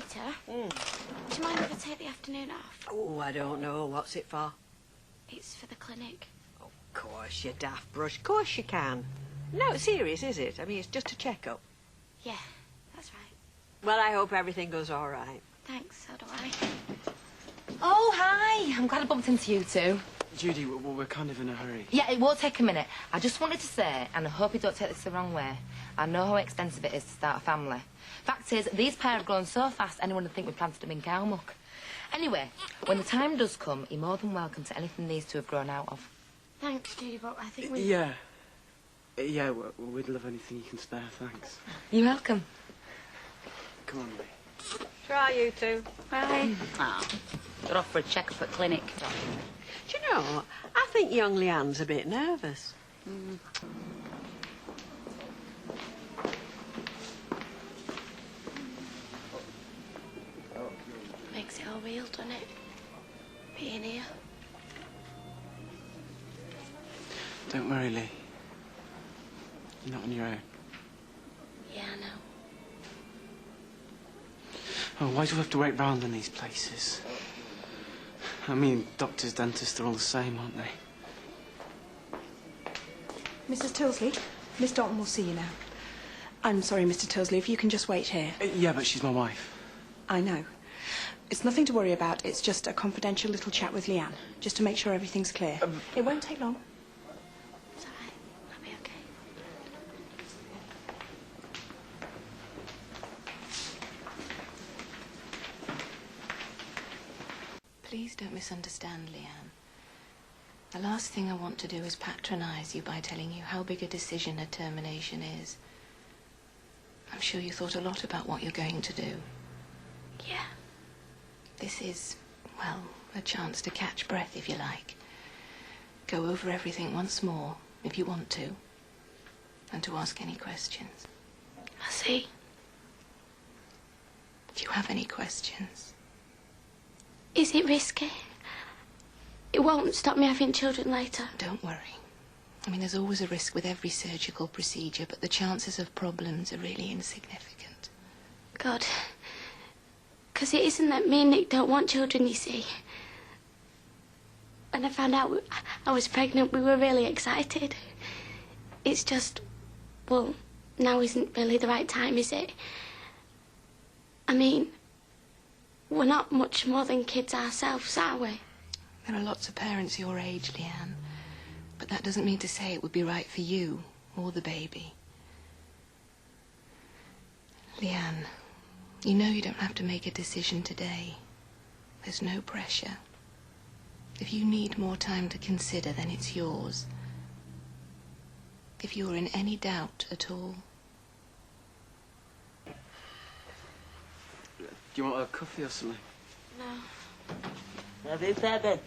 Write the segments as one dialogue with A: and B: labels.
A: Peter, do you mind if I take the afternoon off?
B: Oh, I don't know. What's it for?
A: It's for the clinic.
B: Oh, of course, you daft brush. Of course you can. No, serious, is it? I mean, it's just a checkup.
A: Yeah, that's right.
B: Well, I hope everything goes all right.
A: Thanks, so do I.
C: Oh, hi. I'm glad I bumped into you two.
D: Judy, we're kind of in a hurry.
C: Yeah, it won't take a minute. I just wanted to say, and I hope you don't take this the wrong way, I know how expensive it is to start a family. Fact is, these pair have grown so fast, anyone would think we planted them in cow muck. Anyway, when the time does come, you're more than welcome to anything these two have grown out of.
A: Thanks, Judy, but I think we...
D: Yeah. Yeah, we'd love anything you can spare, thanks.
C: You're welcome.
D: Come on, Lee.
B: Try you two.
A: Bye.
E: Got off for a check-up at clinic.
B: Do you know, I think young Leanne's a bit nervous.
A: Makes it all real, doesn't it? Being here.
D: Don't worry, Lee. You're not on your own.
A: Yeah, I know.
D: Oh, why do we have to wait round in these places? I mean, doctors, dentists, they're all the same, aren't they?
F: Mrs. Tilsley, Miss Dalton will see you now. I'm sorry, Mr. Tilsley, if you can just wait here.
D: Yeah, but she's my wife.
F: I know. It's nothing to worry about. It's just a confidential little chat with Leanne, just to make sure everything's clear. It won't take long.
A: It's all right. I'll be okay.
G: Please don't misunderstand, Leanne. The last thing I want to do is patronise you by telling you how big a decision a termination is. I'm sure you thought a lot about what you're going to do.
A: Yeah.
G: This is, well, a chance to catch breath, if you like. Go over everything once more, if you want to, and to ask any questions.
A: I see.
G: Do you have any questions?
A: Is it risky? It won't stop me having children later.
G: Don't worry. I mean, there's always a risk with every surgical procedure, but the chances of problems are really insignificant.
A: God. Because it isn't that me and Nick don't want children, you see. When I found out I was pregnant, we were really excited. It's just, well, now isn't really the right time, is it? I mean, we're not much more than kids ourselves, are we?
G: There are lots of parents your age, Leanne, but that doesn't mean to say it would be right for you or the baby. Leanne, you know you don't have to make a decision today. There's no pressure. If you need more time to consider, then it's yours. If you're in any doubt at all.
D: Do you want a coffee or something?
A: No.
E: Have you fed then?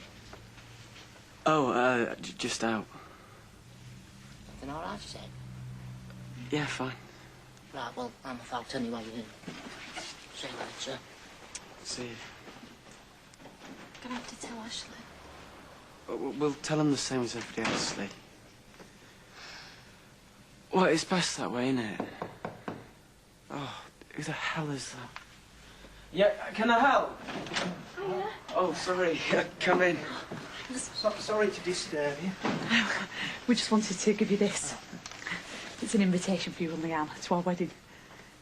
D: Oh, just out.
E: Then all right, said.
D: Yeah, fine.
E: Right, well, I'm off out anyway. See you later.
D: See you.
A: I'm gonna have to tell Ashley.
D: We'll tell him the same as everybody else, Lee. Well, it's best that way, isn't it? Oh, who the hell is that? Yeah, can I help?
A: Hiya.
D: Oh, sorry. Come in.
H: Sorry to disturb you.
F: We just wanted to give you this. It's an invitation for you and Leanne to our wedding.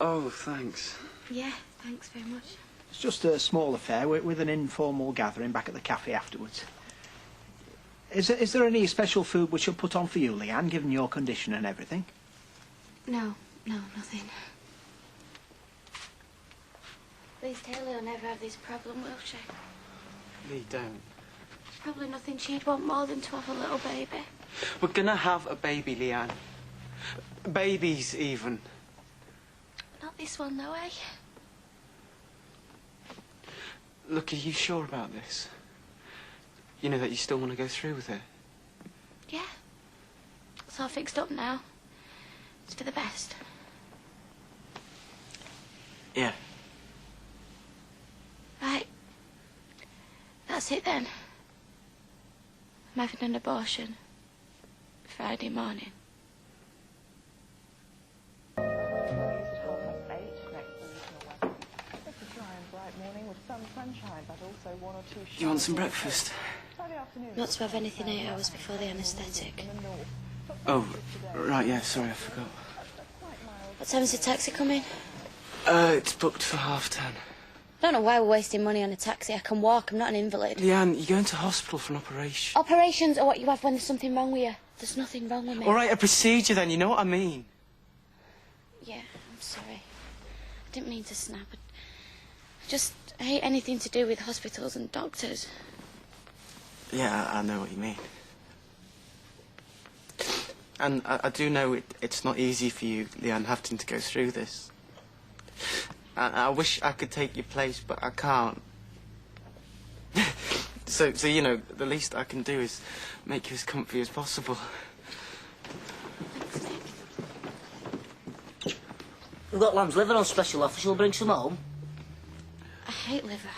D: Oh, thanks.
A: Yeah, thanks very much.
H: It's just a small affair with an informal gathering back at the cafe afterwards. Is there any special food we should put on for you, Leanne, given your condition and everything?
A: No, nothing. Liz Taylor will never have this problem, will she?
D: Lee, don't.
A: There's probably nothing she'd want more than to have a little baby.
D: We're gonna have a baby, Leanne. Babies, even.
A: Not this one, though, eh?
D: Look, are you sure about this? You know that you still want to go through with it?
A: Yeah. It's all fixed up now. It's for the best.
D: Yeah.
A: Right. That's it then. I'm having an abortion. Friday morning.
D: You want some breakfast?
A: Not to have anything 8 hours before the anaesthetic.
D: Oh, right, yeah, sorry, I forgot.
A: What time is the taxi coming?
D: It's booked for 10:30.
A: I don't know why we're wasting money on a taxi. I can walk, I'm not an invalid.
D: Leanne, you're going to hospital for an operation.
A: Operations are what you have when there's something wrong with you. There's nothing wrong with me.
D: All right, a procedure then, you know what I mean?
A: Yeah, I'm sorry. I didn't mean to snap. I just hate anything to do with hospitals and doctors.
D: Yeah, I know what you mean. And I do know it's not easy for you, Leanne, having to go through this. I wish I could take your place, but I can't. So, you know, the least I can do is make you as comfy as possible.
E: We've got lamb's liver on special offer. She'll bring some home.
A: I hate liver.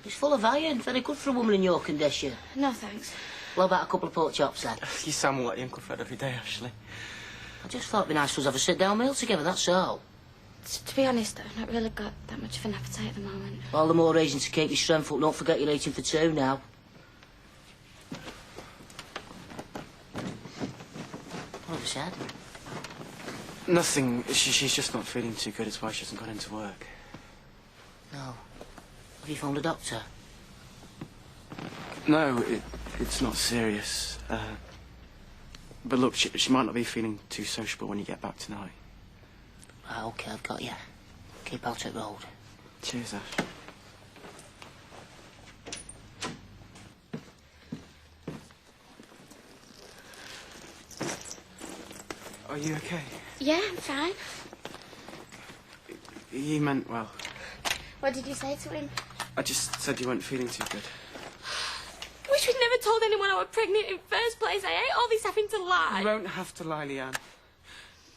E: It's full of iron. Very good for a woman in your condition.
A: No, thanks.
E: What about a couple of pork chops, then?
D: You sound more like Uncle Fred every day, Ashley.
E: I just thought it'd be nice for us to have a sit-down meal together, that's all.
A: To be honest, I've not really got that much of an appetite at the moment.
E: All the more reason to keep your strength up. Don't forget you're eating for 2 now. What have you said?
D: Nothing. She's just not feeling too good. It's why she hasn't gone into work.
E: No. Have you phoned a doctor?
D: No, it's not serious. But look, she might not be feeling too sociable when you get back tonight.
E: Right, OK, I've got you. Keep out at road.
D: Cheers, Ash. Are you OK?
A: Yeah, I'm fine.
D: You meant well.
A: What did you say to him?
D: I just said you weren't feeling too good.
A: I wish we'd never told anyone I was pregnant in the first place. I hate all this having to lie.
D: You won't have to lie, Leanne.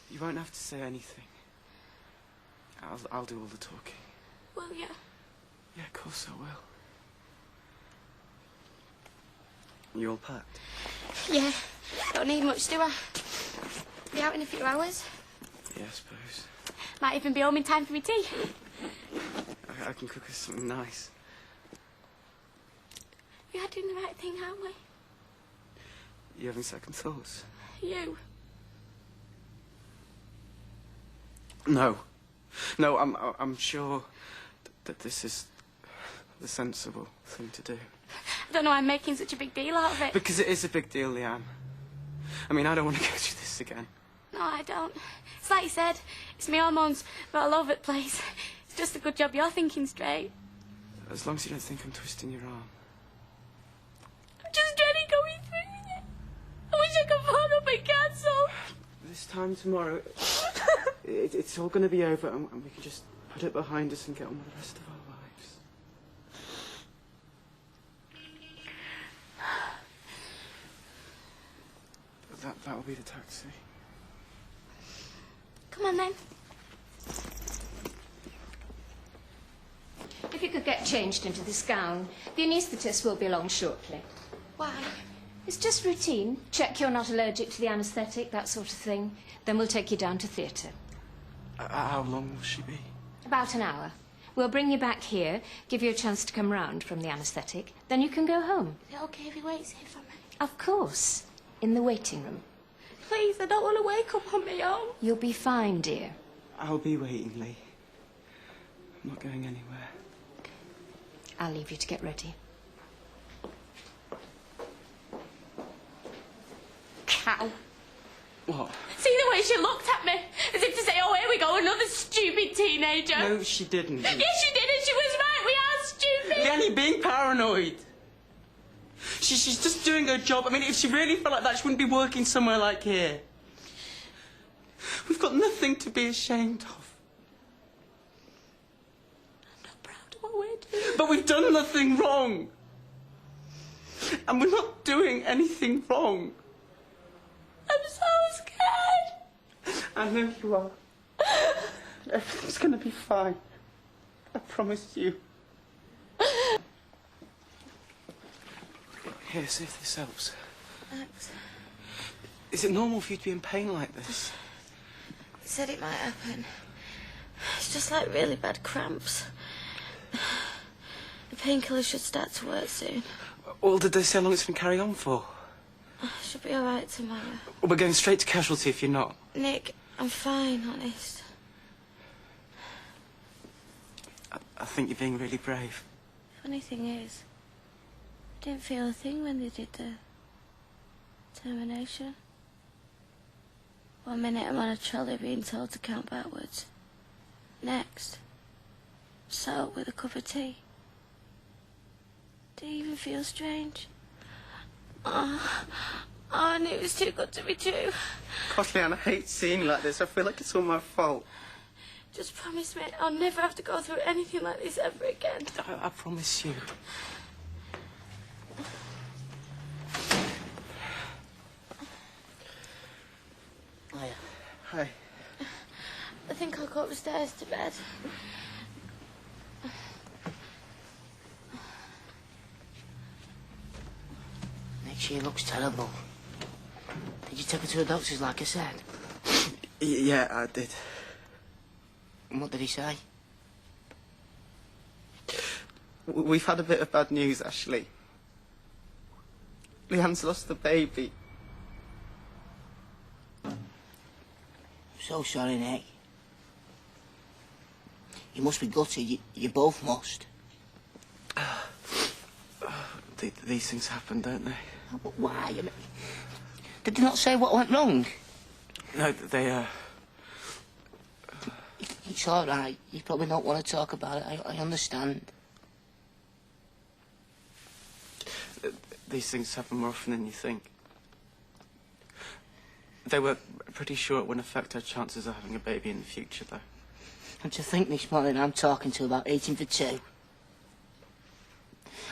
D: You won't have to say anything. I'll do all the talking.
A: Well, yeah.
D: Yeah, of course I will. You all packed?
A: Yeah. Don't need much, do I? Be out in a few hours.
D: Yeah, I suppose.
A: Might even be home in time for me tea.
D: I can cook us something nice.
A: We are doing the right thing, aren't we?
D: You having second thoughts?
A: You.
D: No. No, I'm sure that this is the sensible thing to do.
A: I don't know why I'm making such a big deal out of it.
D: Because it is a big deal, Leanne. I mean, I don't want to go through this again.
A: No, I don't. It's like you said, it's my hormones, but all over the place. It's just a good job you're thinking straight.
D: As long as you don't think I'm twisting your arm.
A: I'm just dreading going through with it. I wish I could phone up and cancel.
D: This time tomorrow, it's all going to be over and we can just put it behind us and get on with the rest of our lives. That'll be the taxi.
A: Come on, then.
I: If you could get changed into this gown, the anaesthetist will be along shortly.
A: Why?
I: It's just routine. Check you're not allergic to the anaesthetic, that sort of thing. Then we'll take you down to theatre.
D: How long will she be?
I: About an hour. We'll bring you back here, give you a chance to come round from the anaesthetic. Then you can go home.
A: Is it okay if he waits here for me?
I: Of course. In the waiting room.
A: Please, I don't want to wake up on my own.
I: You'll be fine, dear.
D: I'll be waiting, Lee. I'm not going anywhere.
I: I'll leave you to get ready.
A: Cow.
D: What?
A: See the way she looked at me? As if to say, oh, here we go, another stupid teenager.
D: No, she didn't.
A: Yes, she did, and she was right. We are stupid.
D: Leanne, you're being paranoid. She's just doing her job. I mean, if she really felt like that, she wouldn't be working somewhere like here. We've got nothing to be ashamed of.
A: I'm not proud of what we're doing.
D: But we've done nothing wrong. And we're not doing anything wrong.
A: I'm so scared.
D: I know you are. Everything's going to be fine. I promise you. Here, see if this helps.
A: Thanks.
D: Is it normal for you to be in pain like this?
A: He said it might happen. It's just like really bad cramps. painkillers should start to work soon.
D: Well, did they say how long it's going to carry on for?
A: Should be all right tomorrow.
D: We're going straight to casualty if you're not.
A: Nick, I'm fine, honest.
D: I think you're being really brave.
A: Funny thing is, I didn't feel a thing when they did the termination. 1 minute I'm on a trolley being told to count backwards. Next, sat up with a cup of tea. Did it even feel strange? Oh, I knew it was too good to be true.
D: God, Leanne, I hate seeing you like this. I feel like it's all my fault.
A: Just promise me I'll never have to go through anything like this ever again.
D: I promise you.
E: Hiya.
D: Hi.
A: I think I'll go upstairs to bed.
E: Nick, she looks terrible. Did you take her to a doctor's like I said?
D: Yeah, I did.
E: And what did he say?
D: We've had a bit of bad news, Ashley. Leanne's lost the baby.
E: So sorry, Nick. You must be gutted. You both must.
D: These things happen, don't they?
E: Oh, but why? I mean, did they not say what went wrong?
D: No, they,
E: It's all right. You probably don't want to talk about it. I understand.
D: These things happen more often than you think. They were pretty sure it wouldn't affect our chances of having a baby in the future, though.
E: And to think this morning I'm talking to about eating for two.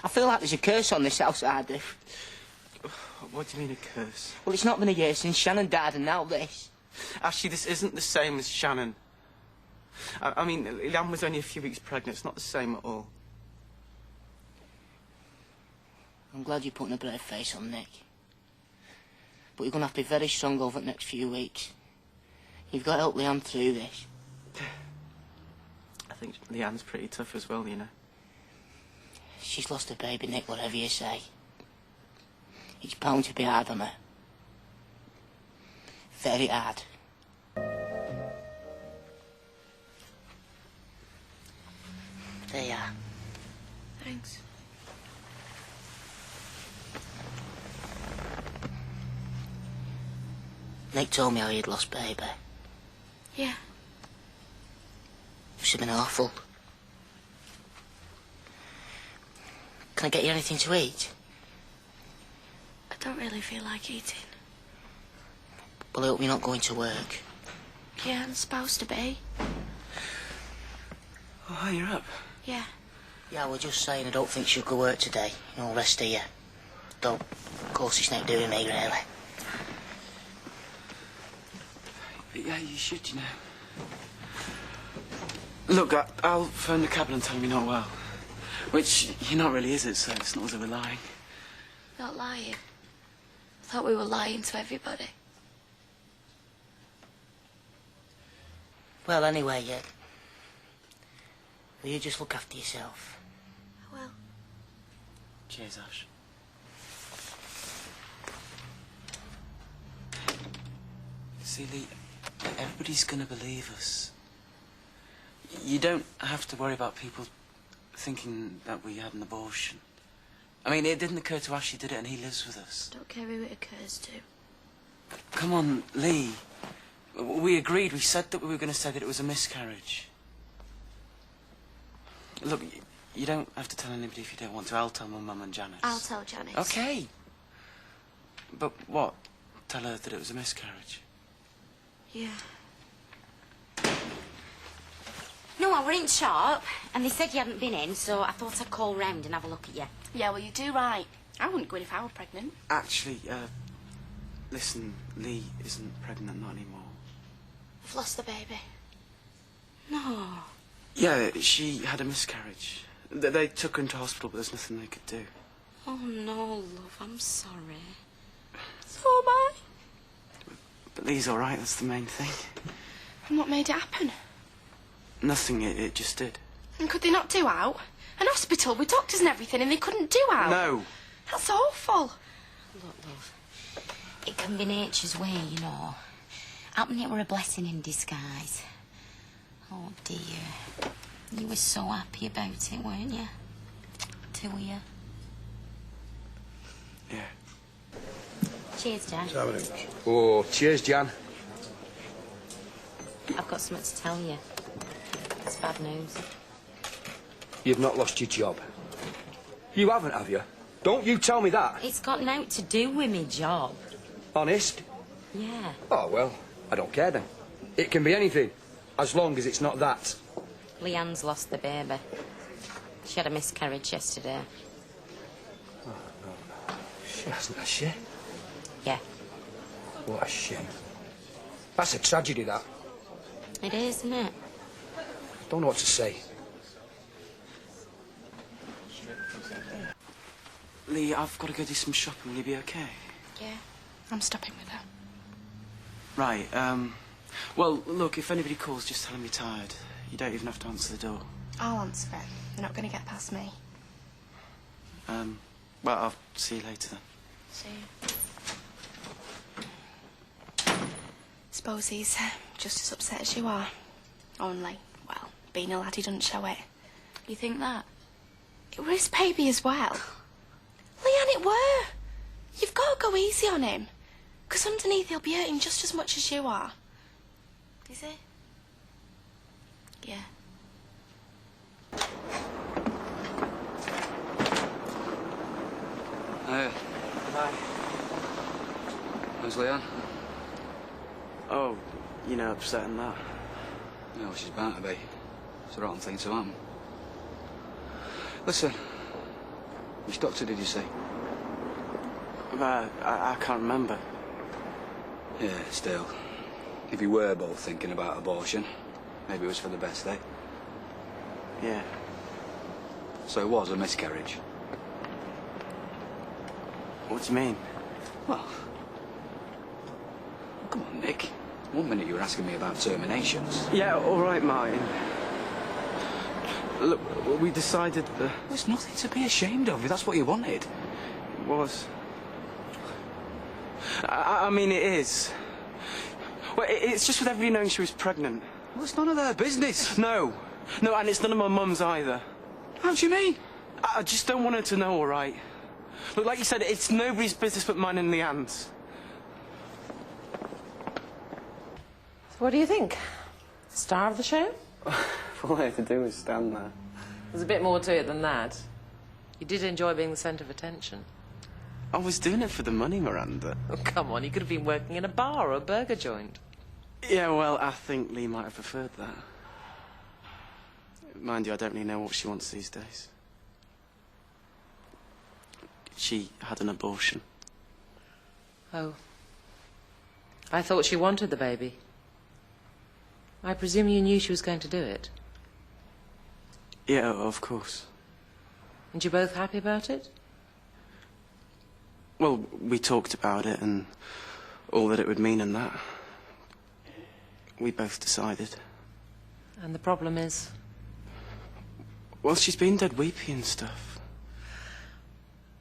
E: I feel like there's a curse on this house, I do.
D: What do you mean, a curse?
E: Well, it's not been a year since Shannon died, and now this.
D: Actually, this isn't the same as Shannon. I mean, Leanne was only a few weeks pregnant. It's not the same at all.
E: I'm glad you're putting a brave face on, Nick. But you're going to have to be very strong over the next few weeks. You've got to help Leanne through this.
D: I think Leanne's pretty tough as well, you know.
E: She's lost her baby, Nick, whatever you say. It's bound to be hard on her. Very hard. There you are.
A: Thanks.
E: Nick told me how he'd lost baby.
A: Yeah.
E: Must have been awful. Can I get you anything to eat?
A: I don't really feel like eating.
E: Well, I hope you're not going to work.
A: Yeah, I'm supposed to be.
D: Oh, you're up.
A: Yeah.
E: Yeah, I was just saying I don't think she'll go work today. You know, rest of you. Though, of course, it's not doing me, really.
D: Yeah, you should, you know. Look, I'll phone the cabin and tell him you're not well. Which you're not really, is it? So it's not as if we're lying.
A: Not lying. I thought we were lying to everybody.
E: Well, anyway, will you just look after yourself?
A: I will.
D: Cheers, Ash. See, Lee, everybody's gonna believe us. You don't have to worry about people thinking that we had an abortion. I mean, it didn't occur to Ashley, did it? And he lives with us.
A: Don't care who it occurs to.
D: Come on, Lee. We agreed. We said that we were going to say that it was a miscarriage. Look, you don't have to tell anybody if you don't want to. I'll tell my mum and Janice.
A: I'll tell Janice.
D: Okay. But what? Tell her that it was a miscarriage?
A: Yeah.
C: No, I were in shop, and they said you hadn't been in, so I thought I'd call round and have a look at you.
J: Yeah, well, you do right. I wouldn't go in if I were pregnant.
D: Actually, listen, Lee isn't pregnant, not anymore.
A: I've lost the baby.
C: No.
D: Yeah, she had a miscarriage. They took her into hospital, but there's nothing they could do.
C: Oh, no, love, I'm sorry.
A: So am I.
D: But Lee's all right, that's the main thing.
J: And what made it happen?
D: Nothing, it just did.
J: And could they not do out? An hospital with doctors and everything, and they couldn't do Al.
D: No.
J: That's awful.
E: Look, love, it can be nature's way, you know. Happened it were a blessing in disguise. Oh, dear. You were so happy about it, weren't you? Two of you.
D: Yeah.
E: Cheers, Jan.
K: Oh, cheers, Jan.
E: I've got something to tell you. It's bad news.
K: You've not lost your job. You haven't, have you? Don't you tell me that.
E: It's got naught to do with me job.
K: Honest?
E: Yeah.
K: Oh, well, I don't care then. It can be anything, as long as it's not that.
E: Leanne's lost the baby. She had a miscarriage yesterday.
K: Oh, no. She hasn't, has she?
E: Yeah.
K: What a shame. That's a tragedy, that.
E: It is, isn't it?
K: Don't know what to say.
D: Lee, I've got to go do some shopping. Will you be okay?
J: Yeah, I'm stopping with her.
D: Right, well, look, if anybody calls, just tell them you're tired. You don't even have to answer the door.
J: I'll answer it. They're not going to get past me.
D: Well, I'll see you later then.
J: See you. Suppose he's just as upset as you are. Only, well, being a lad, he doesn't show it.
A: You think that?
J: It were his baby as well. Leanne, it were. You've got to go easy on him. 'Cause underneath he'll be hurting just as much as you are.
A: Is it? Yeah.
D: Bye.
L: How's Leanne?
D: Oh, you know, upset and that.
L: No, she's bound to be. It's a rotten thing to happen. Listen, which doctor did you see?
D: I can't remember.
L: Yeah, still. If you were both thinking about abortion, maybe it was for the best, eh?
D: Yeah.
L: So it was a miscarriage?
D: What do you mean?
L: Well, come on, Nick. One minute you were asking me about terminations.
D: Yeah, all right, Martin. Look, we decided that...
L: There's nothing to be ashamed of if that's what you wanted.
D: It was. I mean, it is. Well, it's just with everybody knowing she was pregnant.
L: Well, it's none of their business.
D: No, and it's none of my mum's either.
L: How do you mean?
D: I just don't want her to know, all right? Look, like you said, it's nobody's business but mine and Leanne's.
B: What do you think? Star of the show?
D: All I had to do was stand there.
B: There's a bit more to it than that. You did enjoy being the centre of attention.
D: I was doing it for the money, Miranda.
B: Oh, come on, you could have been working in a bar or a burger joint.
D: Yeah, well, I think Lee might have preferred that. Mind you, I don't really know what she wants these days. She had an abortion.
B: Oh. I thought she wanted the baby. I presume you knew she was going to do it.
D: Yeah, of course.
B: And you're both happy about it?
D: Well, we talked about it and all that it would mean and that. We both decided.
B: And the problem is?
D: Well, she's been dead weepy and stuff.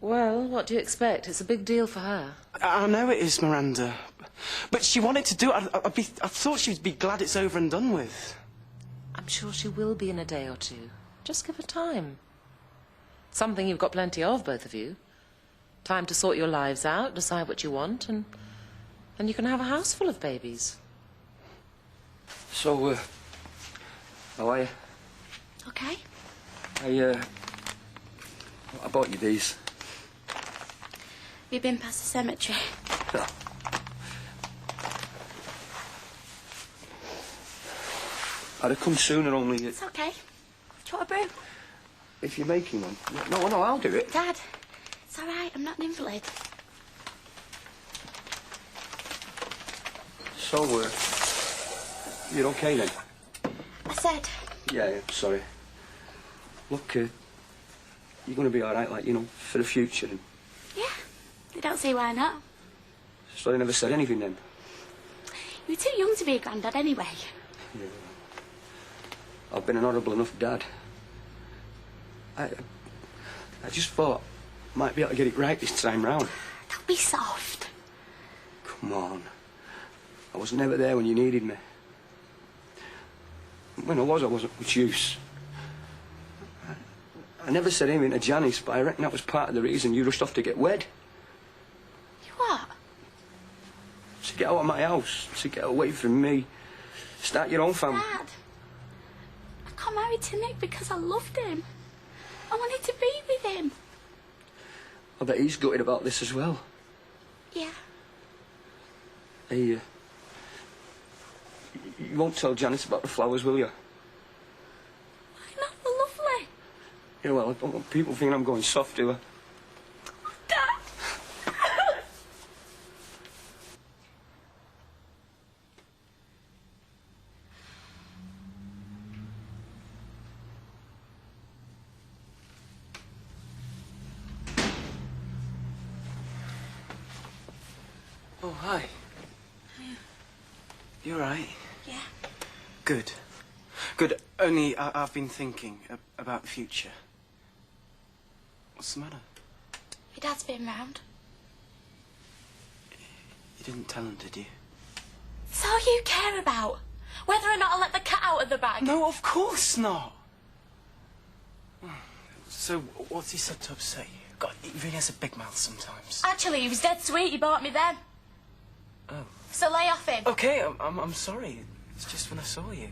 B: Well, what do you expect? It's a big deal for her.
D: I know it is, Miranda. But she wanted to do it. I thought she'd be glad it's over and done with.
B: I'm sure she will be in a day or two. Just give her time. Something you've got plenty of, both of you. Time to sort your lives out, decide what you want, and you can have a house full of babies.
K: So, how are you?
A: Okay.
K: I bought you these.
A: Have you been past the cemetery?
K: I'd have come sooner, only...
A: It's okay. Do you want a brew?
K: If you're making one. No, I'll do it.
A: Dad, it's all right. I'm not an invalid.
K: So, you're okay then?
A: I said.
K: Yeah, sorry. Look, you're going to be all right, like, you know, for the future. And...
A: Yeah. I don't see why not.
K: So I never said anything then?
A: You were too young to be a granddad anyway.
K: Yeah. I've been an horrible enough dad. I just thought I might be able to get it right this time round.
J: Don't be soft.
K: Come on. I was never there when you needed me. When I wasn't much use. I never said anything to Janice, but I reckon that was part of the reason you rushed off to get wed.
J: You what?
K: To get out of my house, to get away from me. Start your own family.
J: Dad, I got married to Nick because I loved him. I wanted to be with him.
K: I bet he's gutted about this as well.
J: Yeah.
K: Hey, you won't tell Janice about the flowers, will you?
J: Why not? They're lovely.
K: Yeah, well, I don't want people thinking I'm going soft, do I?
J: Dad!
D: Oh, hi. You all right?
J: Yeah.
D: Good. Good. Only I've been thinking about the future. What's the matter?
J: Your dad's been round.
D: You didn't tell him, did you?
J: It's all you care about. Whether or not I let the cat out of the bag.
D: No, of course not. So, what's he said to upset you? God, he really has a big mouth sometimes.
J: Actually, he was dead sweet. He bought me then.
D: Oh.
J: So lay off him.
D: Okay, I'm sorry. It's just when I saw you.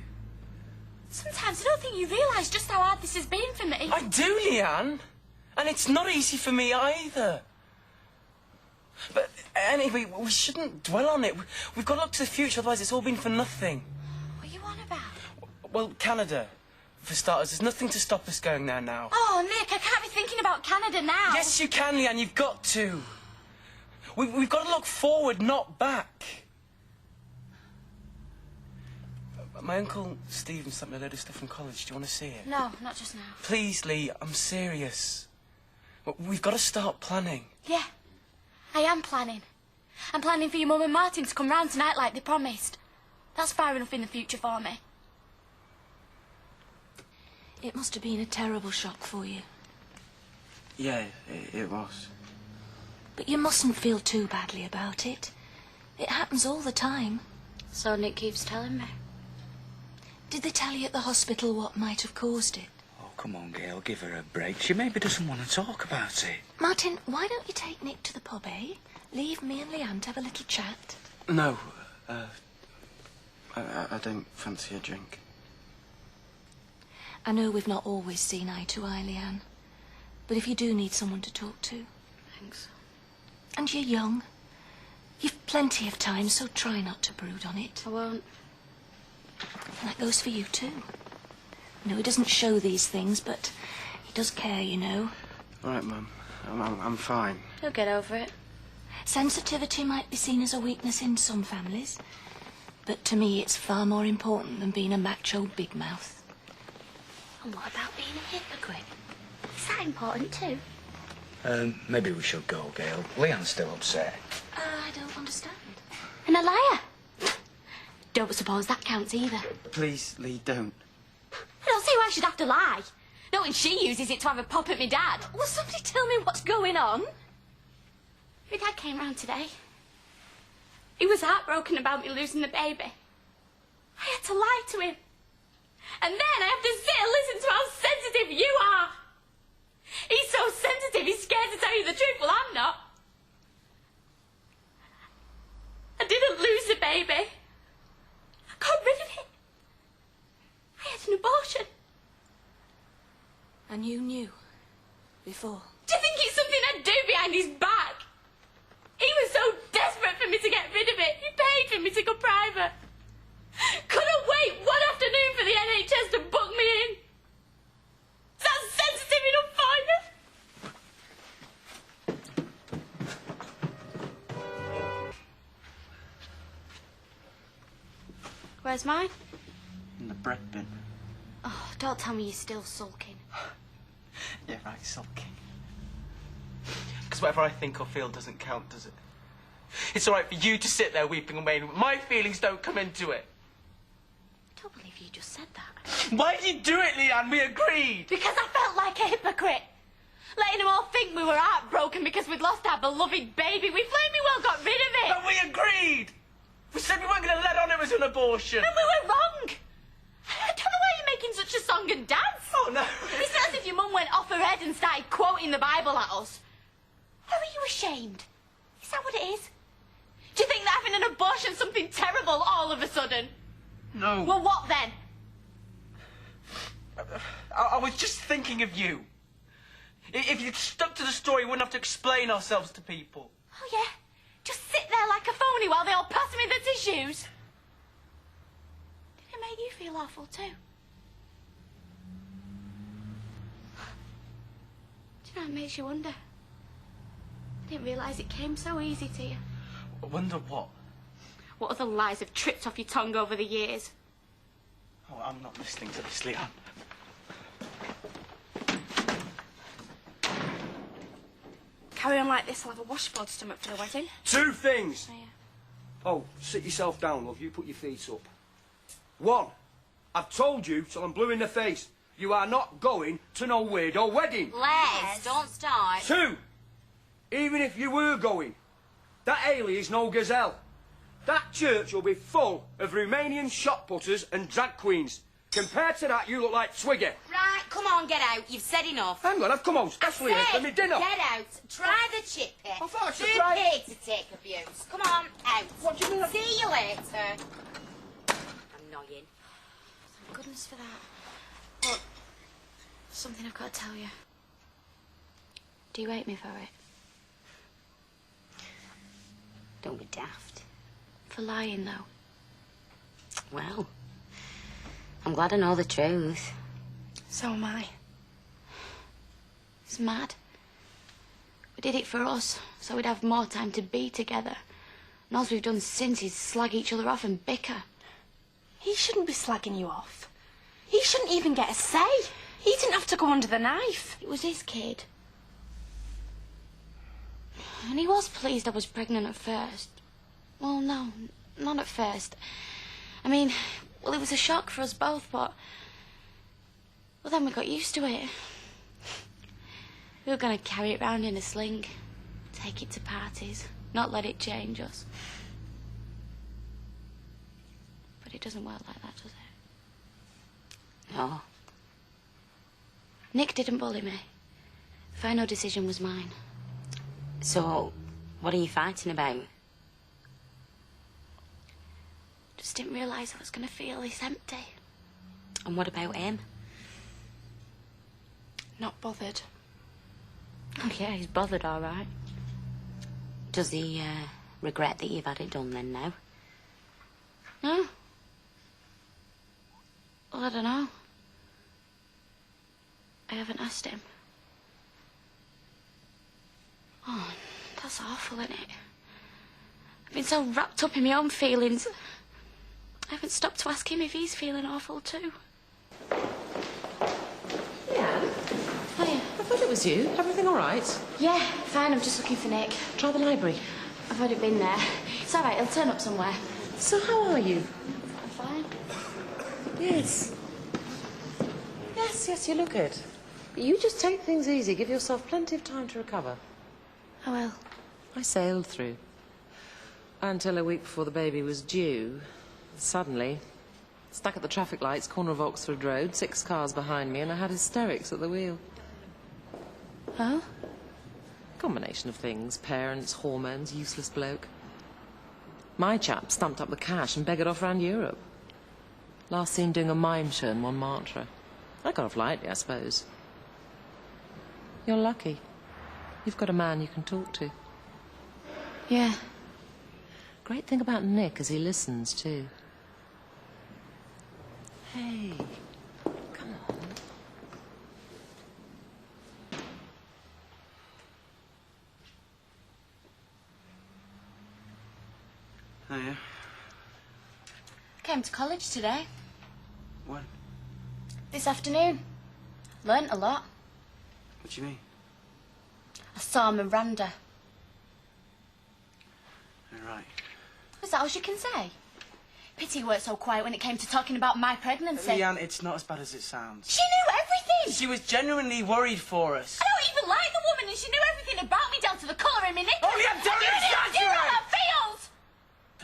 J: Sometimes I don't think you realise just how hard this has been for me.
D: I do, Leanne. And it's not easy for me either. But anyway, we shouldn't dwell on it. We've got to look to the future, otherwise it's all been for nothing.
J: What are you on about?
D: Well, Canada, for starters. There's nothing to stop us going there now.
J: Oh, Nick, I can't be thinking about Canada now.
D: Yes, you can, Leanne. You've got to. We've got to look forward, not back. My Uncle Stephen sent me a load of stuff from college. Do you want to see it?
J: No, not just now.
D: Please, Lee, I'm serious. We've got to start planning.
J: Yeah, I am planning. I'm planning for your mum and Martin to come round tonight like they promised. That's far enough in the future for me.
G: It must have been a terrible shock for you.
D: Yeah, it was.
G: But you mustn't feel too badly about it. It happens all the time.
J: So Nick keeps telling me.
G: Did they tell you at the hospital what might have caused it?
L: Oh, come on, Gail, give her a break. She maybe doesn't want to talk about it.
G: Martin, why don't you take Nick to the pub, eh? Leave me and Leanne to have a little chat.
D: No, I don't fancy a drink.
G: I know we've not always seen eye to eye, Leanne. But if you do need someone to talk to...
J: Thanks.
G: And you're young. You've plenty of time, so try not to brood on it.
J: I won't.
G: And that goes for you, too. You know, he doesn't show these things, but he does care, you know.
D: All right, Mum. I'm fine.
J: He'll get over it.
G: Sensitivity might be seen as a weakness in some families, but to me it's far more important than being a macho big mouth.
J: And what about being a hypocrite? Is that important too?
L: Maybe we should go, Gail. Leanne's still upset.
G: I don't understand.
J: And a liar? Don't suppose that counts either.
D: Please, Lee, don't.
J: I don't see why I should have to lie. Knowing she uses it to have a pop at me dad.
G: Will somebody tell me what's going on?
J: My dad came round today. He was heartbroken about me losing the baby. I had to lie to him. And then I have to sit and listen to how sensitive you are. He's so sensitive, he's scared to tell you the truth. Well, I'm not. I didn't lose the baby. I got rid of it. I had an abortion.
G: And you knew before?
J: Do you think it's something I'd do behind his back? He was so desperate for me to get rid of it. He paid for me to go private. Couldn't wait one afternoon for the NHS to book me in. Is that sensitive enough for you? Where's mine?
D: In the bread bin.
J: Oh, don't tell me you're still sulking.
D: Yeah, right, sulking. Because whatever I think or feel doesn't count, does it? It's all right for you to sit there weeping and wailing, but my feelings don't come into it.
J: can't believe you just said that.
D: Why did you do it, Leanne? We agreed.
J: Because I felt like a hypocrite. Letting them all think we were heartbroken because we'd lost our beloved baby. We flaming well got rid of it.
D: But we agreed. We said we weren't going to let on it was an abortion.
J: And we were wrong. I don't know why you're making such a song and dance.
D: Oh, no.
J: It's not as if your mum went off her head and started quoting the Bible at us. How are you ashamed? Is that what it is? Do you think that having an abortion's something terrible all of a sudden?
D: No.
J: Well, what then?
D: I was just thinking of you. If you'd stuck to the story, we wouldn't have to explain ourselves to people.
J: Oh, yeah? Just sit there like a phony while they all pass me the tissues? Did it make you feel awful, too? Do you know, it makes you wonder. I didn't realise it came so easy to you.
D: I wonder what?
J: What other lies have tripped off your tongue over the years?
D: Oh, I'm not listening to this, Leanne.
J: Carry on like this, I'll have a washboard stomach for the wedding.
K: 2 things.
J: Oh, yeah.
K: Oh, sit yourself down, love. You put your feet up. 1, I've told you till I'm blue in the face. You are not going to no weirdo wedding.
E: Les, don't start.
K: 2, even if you were going, that Ailey is no gazelle. That church will be full of Romanian shot putters and drag queens. Compared to that, you look like Twiggy.
E: Right, come on, get out. You've said enough.
K: Hang on, I've come home specially here for my dinner.
E: Get out. Try the chippy.
K: I thought I should
E: Too
K: try-
E: paid to take abuse. Come on, out.
K: What do you mean?
E: See you later. Annoying.
J: Thank goodness for that. But something I've got to tell you. Do you hate me for it?
E: Don't be daft.
J: For lying, though.
E: Well, I'm glad I know the truth.
J: So am I. It's mad. We did it for us, so we'd have more time to be together. And all we've done since is slag each other off and bicker.
F: He shouldn't be slagging you off. He shouldn't even get a say. He didn't have to go under the knife.
J: It was his kid. And he was pleased I was pregnant at first. Well, no, not at first. I mean, well, it was a shock for us both, but... Well, then we got used to it. We were going to carry it round in a sling, take it to parties, not let it change us. But it doesn't work like that, does it?
E: No.
J: Nick didn't bully me. The final decision was mine.
E: So, what are you fighting about?
J: Just didn't realise I was going to feel this empty.
E: And what about him?
F: Not bothered.
J: Oh, yeah, he's bothered, all right.
E: Does he regret that you've had it done then now?
J: No. Well, I don't know. I haven't asked him. Oh, that's awful, isn't it? I've been so wrapped up in my own feelings. I haven't stopped to ask him if he's feeling awful too.
B: Yeah.
J: Hiya.
B: I thought it was you. Everything all right?
J: Yeah, fine. I'm just looking for Nick.
B: Try the library.
J: I've already been there. It's all right. He'll turn up somewhere.
B: So how are you?
J: I'm fine.
B: Yes. Yes, you look it. You just take things easy. Give yourself plenty of time to recover.
J: I will.
B: I sailed through. Until a week before the baby was due. Suddenly, stuck at the traffic lights, corner of Oxford Road, 6 cars behind me, and I had hysterics at the wheel.
J: Oh?
B: Combination of things. Parents, hormones, useless bloke. My chap stumped up the cash and beggared off round Europe. Last seen doing a mime show in Montmartre. I got off lightly, I suppose. You're lucky. You've got a man you can talk to.
J: Yeah.
B: Great thing about Nick is he listens, too. Hey, come on.
D: Oh, yeah?
J: Came to college today.
D: When?
J: This afternoon. Learnt a lot.
D: What do you mean?
J: I saw Miranda.
D: All right.
J: Is that all you can say? Pity you weren't so quiet when it came to talking about my pregnancy.
D: Leanne, it's not as bad as it sounds.
J: She knew everything!
D: She was genuinely worried for us.
J: I don't even like the woman, and she knew everything about me down to the colour in my knickers.
D: Oh, Leanne, don't exaggerate!
J: You know how that feels!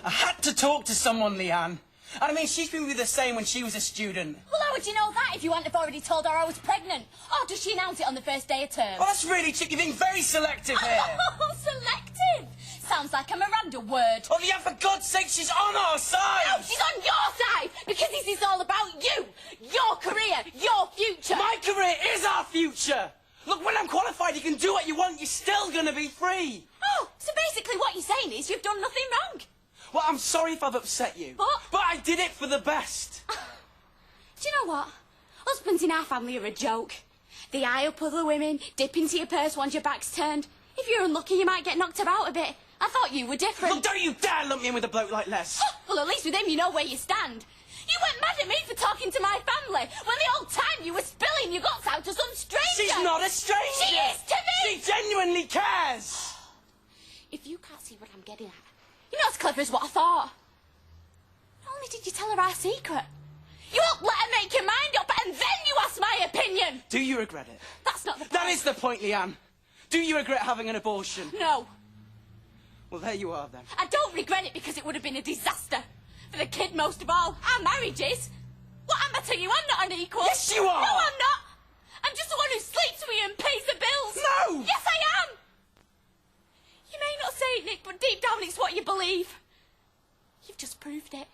D: I had to talk to someone, Leanne. And I mean, she's been with the same when she was a student.
J: Well, how would you know that if you hadn't have already told her I was pregnant? Or does she announce it on the first day of term?
D: Well, that's really tricky. You're being very selective here.
J: Oh, selective! Sounds like a Miranda word.
D: Oh, Leanne, for God's sake, she's on our side!
J: No, she's on your side! Because this is all about you! Your career! Your future!
D: My career is our future! Look, when I'm qualified, you can do what you want. You're still going to be free.
J: Oh, so basically what you're saying is you've done nothing wrong.
D: Well, I'm sorry if I've upset you. But I did it for the best.
J: Do you know what? Husbands in our family are a joke. They eye up other women, dip into your purse once your back's turned. If you're unlucky, you might get knocked about a bit. I thought you were different.
D: Look, don't you dare lump me in with a bloke like Les.
J: Well, at least with him you know where you stand. You went mad at me for talking to my family when the whole time you were spilling your guts out to some stranger.
D: She's not a stranger.
J: She is to me.
D: She genuinely cares.
J: If you can't see what I'm getting at, you're not as clever as what I thought. Not only did you tell her our secret, you won't let her make your mind up, and then you ask my opinion.
D: Do you regret it?
J: That's not the point.
D: That is the point, Leanne. Do you regret having an abortion?
J: No.
D: Well, there you are, then.
J: I don't regret it because it would have been a disaster. For the kid, most of all. Our marriage is. What am I to you? I'm not an equal.
D: Yes, you are.
J: No, I'm not. I'm just the one who sleeps with you and pays the bills.
D: No.
J: Yes, I am. You may not say it, Nick, but deep down it's what you believe. You've just proved it.